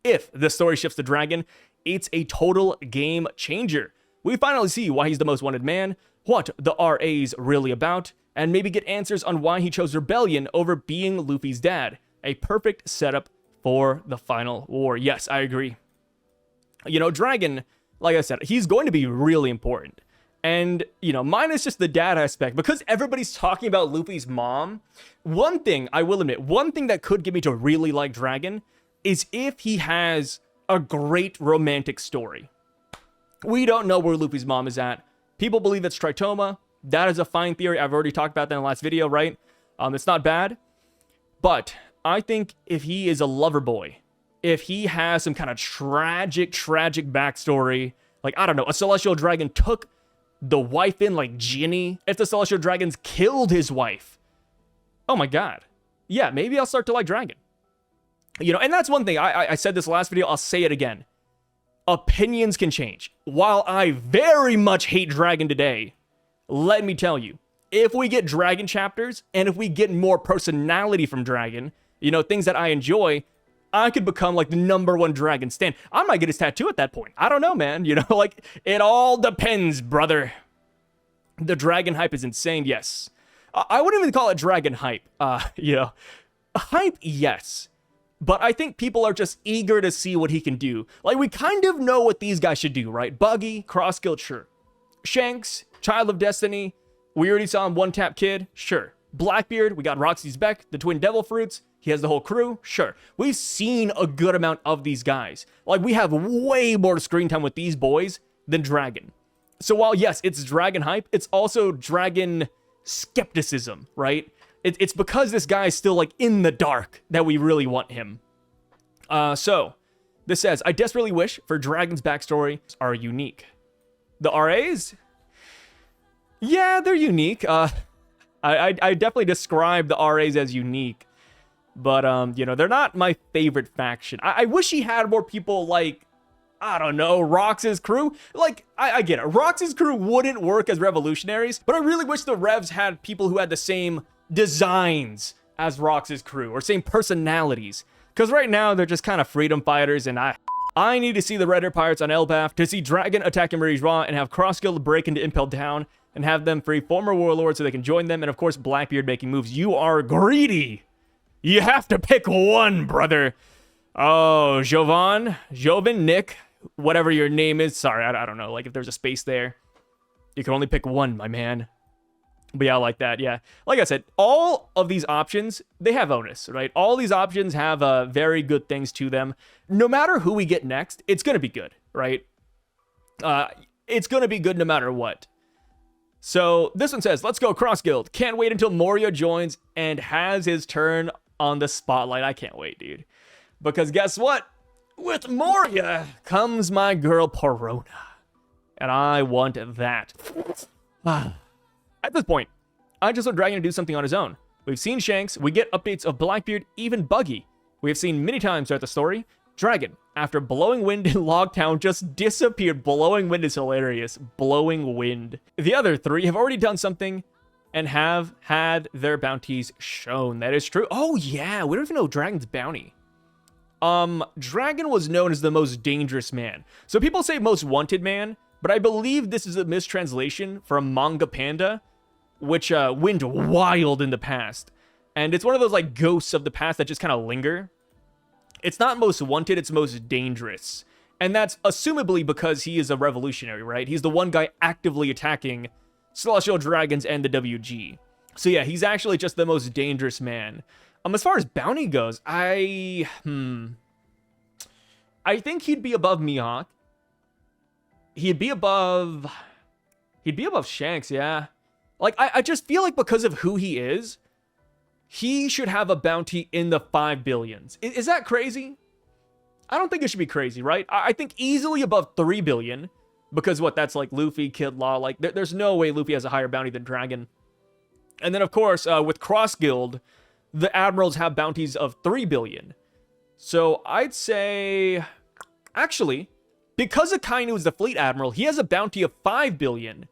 If the story shifts to Dragon, it's a total game changer. We finally see why he's the most wanted man, what the RA's really about, and maybe get answers on why he chose rebellion over being Luffy's dad. A perfect setup for the final war. Yes, I agree. You know, Dragon, like I said, he's going to be really important. And, you know, minus just the dad aspect, because everybody's talking about Luffy's mom, one thing, I will admit, one thing that could get me to really like Dragon is if he has a great romantic story. We don't know where Luffy's mom is at. People believe it's Tritoma. That is a fine theory. I've already talked about that in the last video, right? It's not bad. But I think if he is a lover boy, if he has some kind of tragic backstory, like, I don't know, a Celestial Dragon took the wife in like Ginny, if the Celestial Dragons killed his wife, oh my god. Yeah, maybe I'll start to like Dragon. You know, and that's one thing, I said this last video, I'll say it again. Opinions can change. While I very much hate Dragon today, let me tell you, if we get Dragon chapters, and if we get more personality from Dragon, you know, things that I enjoy, I could become like the #1 Dragon stan. I might get his tattoo at that point. I don't know, man. You know, like, it all depends, brother. The Dragon hype is insane, yes. I wouldn't even call it Dragon hype. You know, hype, yes. But I think people are just eager to see what he can do. Like, we kind of know what these guys should do, right? Buggy, cross-skilled, sure. Shanks, Child of Destiny, we already saw him one-tap kid, sure. Blackbeard, we got Roxy's Beck, the Twin Devil Fruits, he has the whole crew, sure. We've seen a good amount of these guys. Like, we have way more screen time with these boys than Dragon. So while, yes, it's Dragon hype, it's also Dragon skepticism, right? It's because this guy is still, like, in the dark that we really want him. So, this says, I desperately wish for Dragon's backstory are unique. The RAs? Yeah, they're unique. I definitely describe the RAs as unique. But, you know, they're not my favorite faction. I wish he had more people like, I don't know, Rox's crew. Like, I get it. Rox's crew wouldn't work as revolutionaries, but I really wish the Revs had people who had the same designs as Rox's crew, or same personalities. Because right now, they're just kind of freedom fighters, and I need to see the Red Air Pirates on Elbaf, to see Dragon attacking Marie's Raw, and have Crossguild break into Impel Down, and have them free former warlords so they can join them, and of course, Blackbeard making moves. You are greedy! You have to pick one, brother. Oh, Jovan, Nick, whatever your name is. Sorry, I don't know. Like, if there's a space there, you can only pick one, my man. But yeah, I like that. Yeah. Like I said, all of these options, they have onus, right? All these options have very good things to them. No matter who we get next, it's going to be good, right? It's going to be good no matter what. So this one says, let's go Cross Guild. Can't wait until Moria joins and has his turn on the spotlight. I can't wait, dude. Because guess what? With Moria comes my girl Perona. And I want that. At this point, I just want Dragon to do something on his own. We've seen Shanks, we get updates of Blackbeard, even Buggy. We have seen many times throughout the story. Dragon, after blowing wind in Logtown, just disappeared. Blowing wind is hilarious. Blowing wind. The other three have already done something and have had their bounties shown. That is true. Oh yeah, we don't even know Dragon's bounty. Dragon was known as the most dangerous man. So people say most wanted man, but I believe this is a mistranslation from Manga Panda, which went wild in the past. And it's one of those like ghosts of the past that just kind of linger. It's not most wanted, it's most dangerous. And that's assumably because he is a revolutionary, right? He's the one guy actively attacking Celestial Dragons and the WG. So yeah, he's actually just the most dangerous man. As far as bounty goes, I think he'd be above Mihawk. He'd be above Shanks, yeah. Like, I just feel like because of who he is, he should have a bounty in the 5 billions. Is that crazy? I don't think it should be crazy, right? I think easily above 3 billion, because that's like Luffy, Kid Law, like there's no way Luffy has a higher bounty than Dragon. And then of course, with Cross Guild, the admirals have bounties of 3 billion. So I'd say, actually, because Akainu is the fleet admiral, he has a bounty of 5 billion.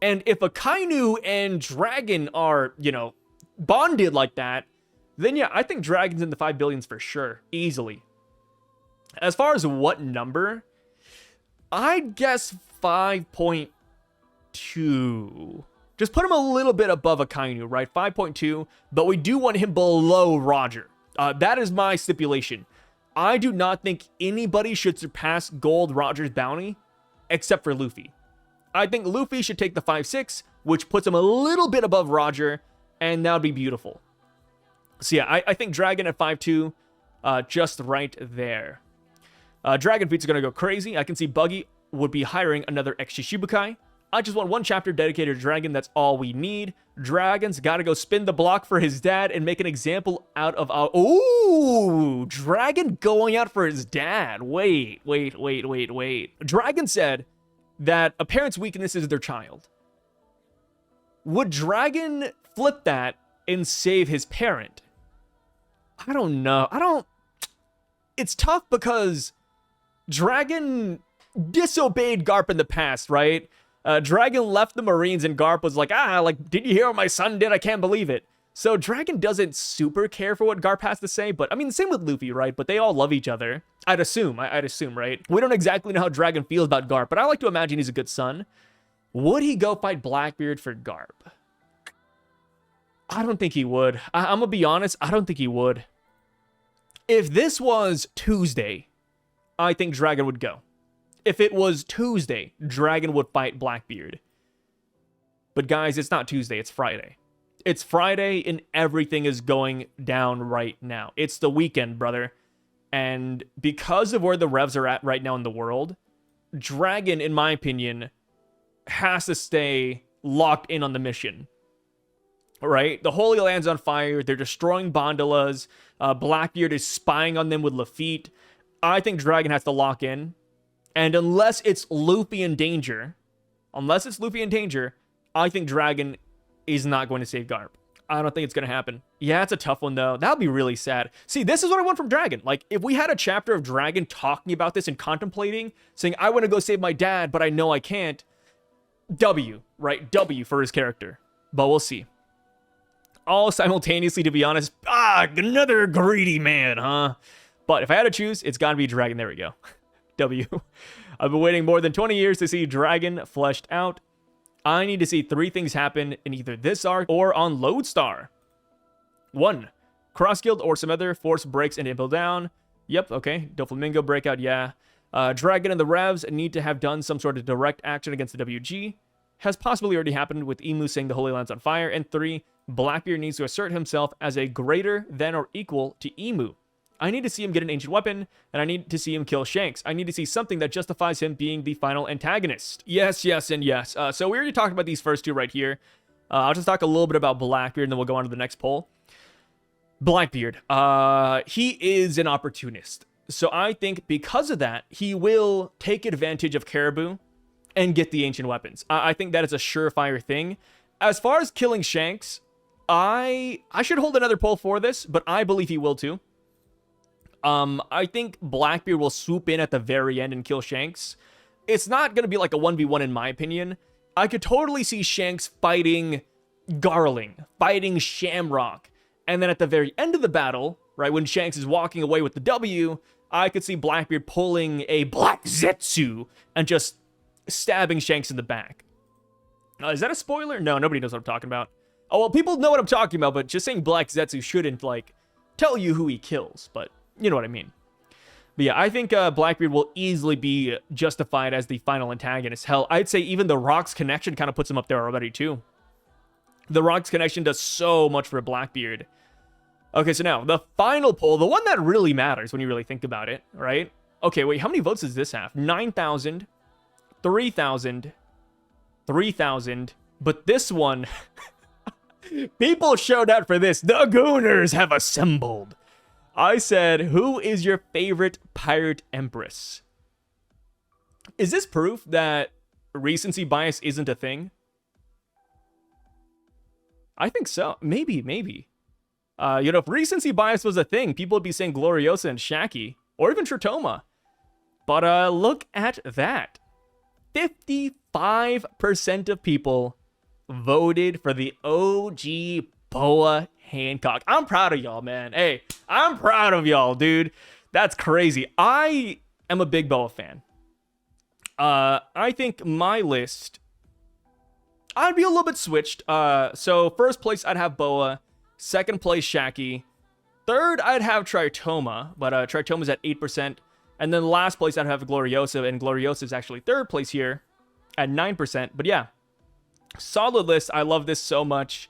And if Akainu and Dragon are, bonded like that, then yeah, I think Dragon's in the 5 billions for sure, easily. As far as what number, I'd guess 5.2. Just put him a little bit above Akainu, right? 5.2, but we do want him below Roger. That is my stipulation. I do not think anybody should surpass Gold Roger's bounty, except for Luffy. I think Luffy should take the 5.6, which puts him a little bit above Roger, and that would be beautiful. So yeah, I think Dragon at 5.2, just right there. Dragon Feet's gonna go crazy. I can see Buggy would be hiring another ex-Shishibukai. I just want one chapter dedicated to Dragon. That's all we need. Dragon's gotta go spin the block for his dad and make an example out of our... Ooh! Dragon going out for his dad. Wait. Dragon said that a parent's weakness is their child. Would Dragon flip that and save his parent? I don't know. It's tough because Dragon disobeyed Garp in the past, right? Dragon left the Marines and Garp was like, did you hear what my son did? I can't believe it. So Dragon doesn't super care for what Garp has to say, but I mean, same with Luffy, right? But they all love each other. I'd assume, right? We don't exactly know how Dragon feels about Garp, but I like to imagine he's a good son. Would he go fight Blackbeard for Garp? I don't think he would. I'm gonna be honest, I don't think he would. If this was Tuesday, I think Dragon would go. If it was Tuesday, Dragon would fight Blackbeard. But guys, it's not Tuesday, it's Friday. It's Friday and everything is going down right now. It's the weekend, brother. And because of where the revs are at right now in the world, Dragon, in my opinion, has to stay locked in on the mission. Right? The Holy Land's on fire. They're destroying Bondolas. Blackbeard is spying on them with Lafitte. I think Dragon has to lock in. And unless it's Luffy in danger, I think Dragon is not going to save Garp. I don't think it's going to happen. Yeah, it's a tough one, though. That would be really sad. See, this is what I want from Dragon. Like, if we had a chapter of Dragon talking about this and contemplating, saying, I want to go save my dad, but I know I can't. W, right? W for his character. But we'll see. All simultaneously, to be honest. Another greedy man, huh? But if I had to choose, it's got to be Dragon. There we go. W. I've been waiting more than 20 years to see Dragon fleshed out. I need to see 3 things happen in either this arc or on Lodestar. 1. Cross Guild or some other force breaks and Impel down. Yep, okay. Doflamingo breakout, yeah. Dragon and the Revs need to have done some sort of direct action against the WG. Has possibly already happened with Emu saying the Holy Land's on fire. And 3. Blackbeard needs to assert himself as a greater than or equal to Emu. I need to see him get an ancient weapon, and I need to see him kill Shanks. I need to see something that justifies him being the final antagonist. Yes, and yes. So we already talked about these first 2 right here. I'll just talk a little bit about Blackbeard, and then we'll go on to the next poll. Blackbeard. He is an opportunist. So I think because of that, he will take advantage of Caribou and get the ancient weapons. I think that is a surefire thing. As far as killing Shanks, I should hold another poll for this, but I believe he will too. I think Blackbeard will swoop in at the very end and kill Shanks. It's not going to be like a 1v1 in my opinion. I could totally see Shanks fighting Garling, fighting Shamrock. And then at the very end of the battle, right, when Shanks is walking away with the W, I could see Blackbeard pulling a Black Zetsu and just stabbing Shanks in the back. Is that a spoiler? No, nobody knows what I'm talking about. Oh, well, people know what I'm talking about, but just saying Black Zetsu shouldn't, like, tell you who he kills, but... you know what I mean. But yeah, I think Blackbeard will easily be justified as the final antagonist. Hell, I'd say even the Rock's connection kind of puts him up there already too. The Rock's connection does so much for Blackbeard. Okay, so now, the final poll, the one that really matters when you really think about it, right? Okay, wait, how many votes does this have? 9,000, 3,000, 3,000. But this one, people showed out for this. The Gooners have assembled. I said, who is your favorite pirate empress? Is this proof that recency bias isn't a thing? I think so. Maybe. If recency bias was a thing, people would be saying Gloriosa and Shaki, or even Tritoma. But look at that. 55% of people voted for the OG Boa Hancock. I'm proud of y'all, man. Hey, I'm proud of y'all, dude. That's crazy. I am a big Boa fan. I think my list, I'd be a little bit switched. So first place, I'd have Boa. Second place, Shaki. Third, I'd have Tritoma, but Tritoma's at 8%. And then last place, I'd have Gloriosa, and Gloriosa is actually third place here at 9%. But yeah, solid list. I love this so much.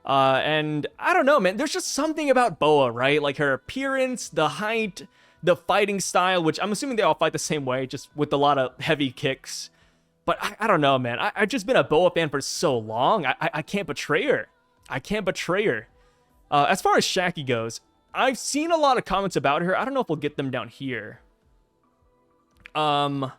And I don't know, man. There's just something about Boa, right? Like her appearance, the height, the fighting style, which I'm assuming they all fight the same way, just with a lot of heavy kicks. But I don't know, man. I've just been a Boa fan for so long. I can't betray her. I can't betray her. As far as Shaki goes, I've seen a lot of comments about her. I don't know if we'll get them down here. Yeah,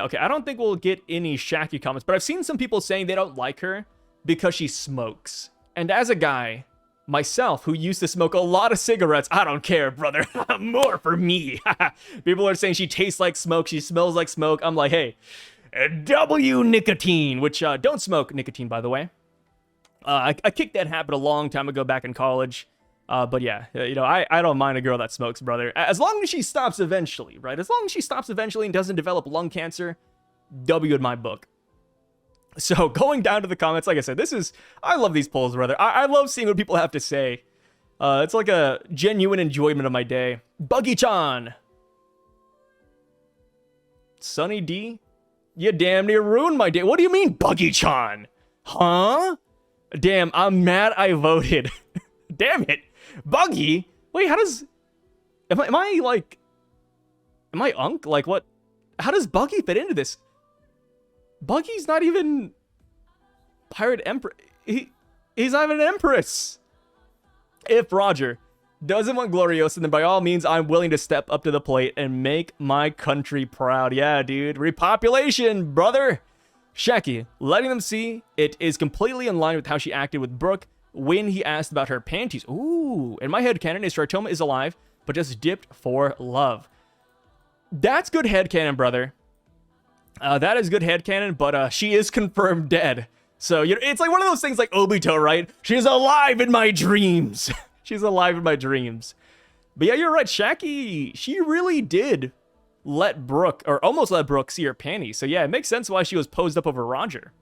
okay. I don't think we'll get any Shaki comments, but I've seen some people saying they don't like her because she smokes. And as a guy, myself, who used to smoke a lot of cigarettes, I don't care, brother. More for me. People are saying she tastes like smoke, she smells like smoke. I'm like, hey, W nicotine, which don't smoke nicotine, by the way. I kicked that habit a long time ago back in college. But yeah, I don't mind a girl that smokes, brother. As long as she stops eventually, right? As long as she stops eventually and doesn't develop lung cancer, W in my book. So going down to the comments, like I said, I love these polls, brother. I love seeing what people have to say. It's like a genuine enjoyment of my day. Buggy-chan. Sunny D? You damn near ruined my day. What do you mean, Buggy-chan? Huh? Damn, I'm mad I voted. Damn it. Buggy? Wait, how does... Am I Unk? Like, what? How does Buggy fit into this? Buggy's not even... Pirate Empress. He's not even an Empress. If Roger doesn't want Gloriosa, then by all means, I'm willing to step up to the plate and make my country proud. Yeah, dude. Repopulation, brother. Shaki, letting them see it is completely in line with how she acted with Brooke when he asked about her panties. Ooh, in my headcanon, Tritoma is alive, but just dipped for love. That's good headcanon, brother. That is good headcanon, but she is confirmed dead. So, it's like one of those things like Obito, right? She's alive in my dreams. She's alive in my dreams. But yeah, you're right. Shaki, she really did let Brooke, or almost let Brooke, see her panties. So yeah, it makes sense why she was posed up over Roger.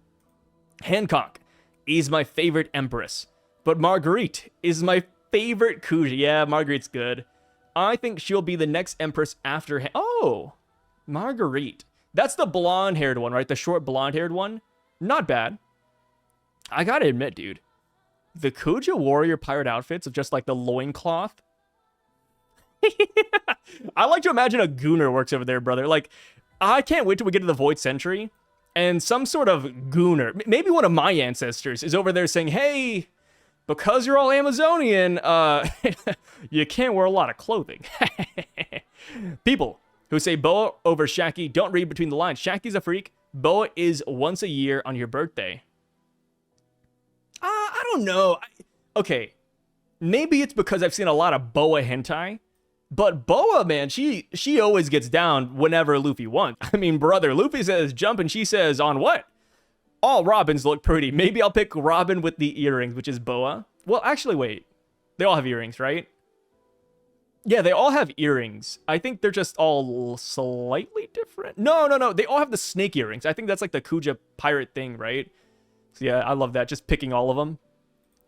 Hancock is my favorite Empress, but Marguerite is my favorite Kuja. Yeah, Marguerite's good. I think she'll be the next Empress after... Oh, Marguerite. That's the blonde-haired one, right? The short blonde-haired one. Not bad. I gotta admit, dude, the Kuja warrior pirate outfits of just like the loincloth. I like to imagine a Gooner works over there, brother. Like, I can't wait till we get to the Void Century and some sort of Gooner, maybe one of my ancestors, is over there saying, hey, because you're all Amazonian, you can't wear a lot of clothing. People who say Boa over Shaki don't read between the lines. Shaki's a freak. Boa is once a year on your birthday. I don't know. Okay, maybe it's because I've seen a lot of Boa hentai. But Boa, man, she always gets down whenever Luffy wants. I mean, brother, Luffy says jump and she says on what? All Robins look pretty. Maybe I'll pick Robin with the earrings, which is Boa. Well, actually, wait. They all have earrings, right? Yeah, they all have earrings. I think they're just all slightly different. No. They all have the snake earrings. I think that's like the Kuja pirate thing, right? So yeah, I love that. Just picking all of them.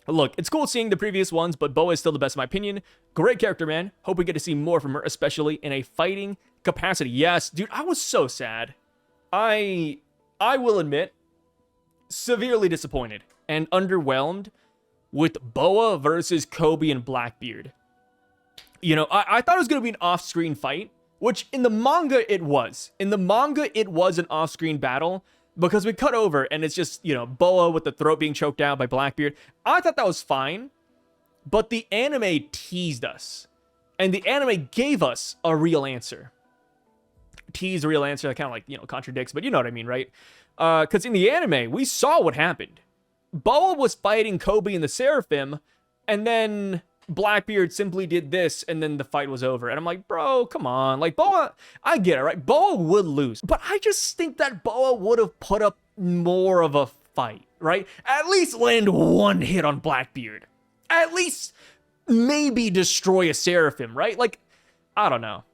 Look, it's cool seeing the previous ones, but Boa is still the best in my opinion. Great character, man. Hope we get to see more from her, especially in a fighting capacity. Yes, dude, I was so sad. I will admit, severely disappointed and underwhelmed with Boa versus Kobe and Blackbeard. You know, I thought it was going to be an off-screen fight, which in the manga it was. In the manga it was an off-screen battle because we cut over and it's just, you know, Boa with the throat being choked out by Blackbeard. I thought that was fine, but the anime teased us. And the anime gave us a real answer. Tease a real answer that kind of like, you know, contradicts, but you know what I mean, right? Because in the anime, we saw what happened. Boa was fighting Kobe and the Seraphim, and then Blackbeard simply did this, and then the fight was over. And I'm like, bro, come on. Like, Boa, I get it, right? Boa would lose. But I just think that Boa would have put up more of a fight, right? At least land one hit on Blackbeard. At least maybe destroy a Seraphim, right? Like, I don't know.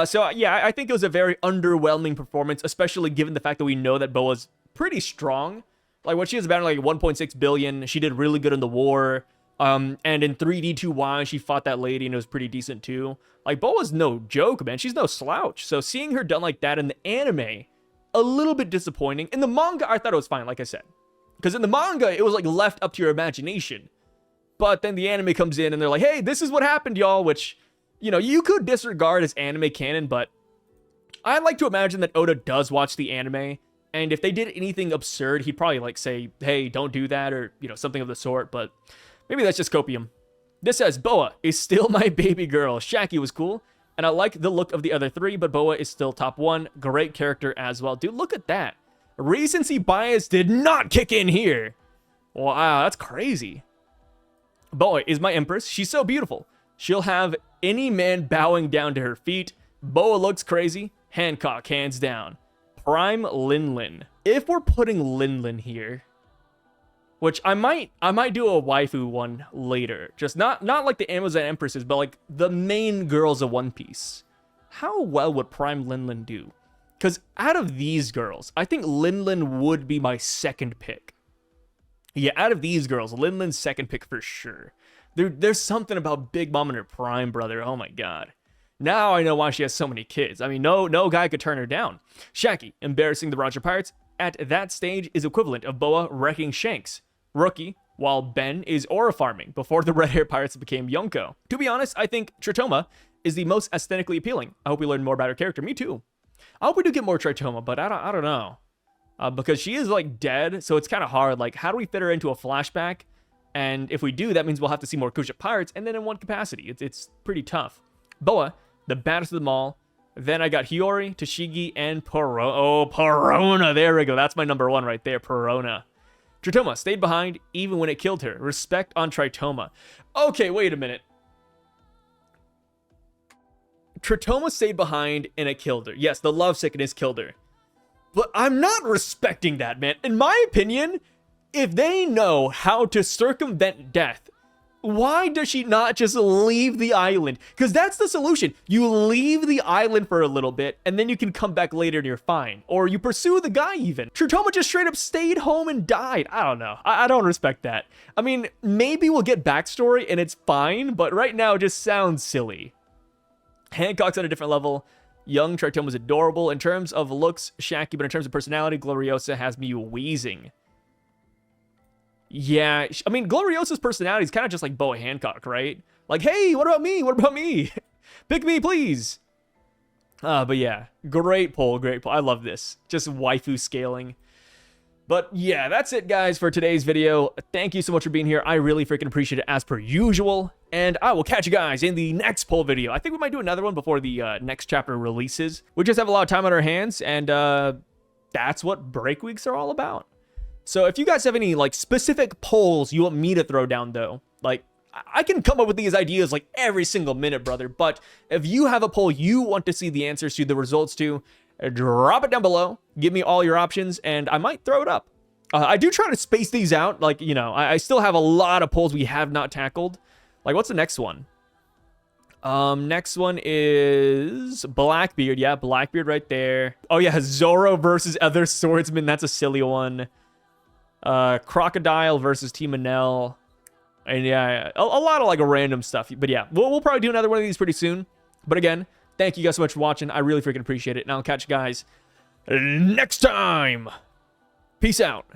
So, yeah, I think it was a very underwhelming performance, especially given the fact that we know that Boa's pretty strong. Like, when she was about like 1.6 billion, she did really good in the war. And in 3D2Y, she fought that lady and it was pretty decent too. Like, Boa's no joke, man. She's no slouch. So, seeing her done like that in the anime, a little bit disappointing. In the manga, I thought it was fine, like I said. Because in the manga, it was like left up to your imagination. But then the anime comes in and they're like, hey, this is what happened, y'all, which, you know, you could disregard as anime canon, but I'd like to imagine that Oda does watch the anime, and if they did anything absurd, he'd probably, like, say, hey, don't do that, or, you know, something of the sort, but maybe that's just copium. This says, Boa is still my baby girl. Shaki was cool, and I like the look of the other three, but Boa is still top one. Great character as well. Dude, look at that. Recency bias did not kick in here. Wow, that's crazy. Boa is my empress. She's so beautiful. She'll have any man bowing down to her feet. Boa looks crazy. Hancock, hands down. Prime Linlin. If we're putting Linlin here, which I might do a waifu one later. Just not like the Amazon Empresses, but like the main girls of One Piece. How well would Prime Linlin do? Because out of these girls, I think Linlin would be my second pick. Yeah, out of these girls, Linlin's second pick for sure. There's something about Big Mom and her prime, brother. Oh my god. Now I know why she has so many kids. I mean, no guy could turn her down. Shaki, embarrassing the Roger Pirates at that stage, is equivalent of Boa wrecking Shanks. Rookie, while Ben is aura farming before the red hair pirates became Yonko. To be honest, I think Tritoma is the most aesthetically appealing. I hope we learn more about her character. Me too. I hope we do get more Tritoma, but I don't know. Because she is like dead, so it's kind of hard. Like, how do we fit her into a flashback? And if we do, that means we'll have to see more Kusha pirates, and then in one capacity. It's pretty tough. Boa, the baddest of them all. Then I got Hiyori, Toshigi, and Perona. Oh, Perona. There we go. That's my number one right there, Perona. Tritoma stayed behind even when it killed her. Respect on Tritoma. Okay, wait a minute. Tritoma stayed behind and it killed her. Yes, the love sickness killed her. But I'm not respecting that, man. In my opinion, if they know how to circumvent death, why does she not just leave the island? Because that's the solution. You leave the island for a little bit, and then you can come back later and you're fine. Or you pursue the guy even. Tritoma just straight up stayed home and died. I don't know. I don't respect that. I mean, maybe we'll get backstory and it's fine, but right now it just sounds silly. Hancock's on a different level. Young Tritoma's adorable. In terms of looks, Shaki, but in terms of personality, Gloriosa has me wheezing. Yeah, I mean, Gloriosa's personality is kind of just like Boa Hancock, right? Like, hey, what about me? What about me? Pick me, please. But yeah, great poll, great poll. I love this. Just waifu scaling. But yeah, that's it, guys, for today's video. Thank you so much for being here. I really freaking appreciate it as per usual. And I will catch you guys in the next poll video. I think we might do another one before the next chapter releases. We just have a lot of time on our hands, and that's what break weeks are all about. So if you guys have any like specific polls you want me to throw down, though, like I can come up with these ideas like every single minute, brother. But if you have a poll you want to see the answers to, the results to, drop it down below. Give me all your options, and I might throw it up. I do try to space these out. Like, you know, I still have a lot of polls we have not tackled. Like, what's the next one? Next one is Blackbeard. Yeah, Blackbeard right there. Oh yeah, Zoro versus other swordsmen. That's a silly one. Crocodile versus Team Enel. And yeah, a lot of like random stuff. But yeah, we'll probably do another one of these pretty soon. But again, thank you guys so much for watching. I really freaking appreciate it. And I'll catch you guys next time. Peace out.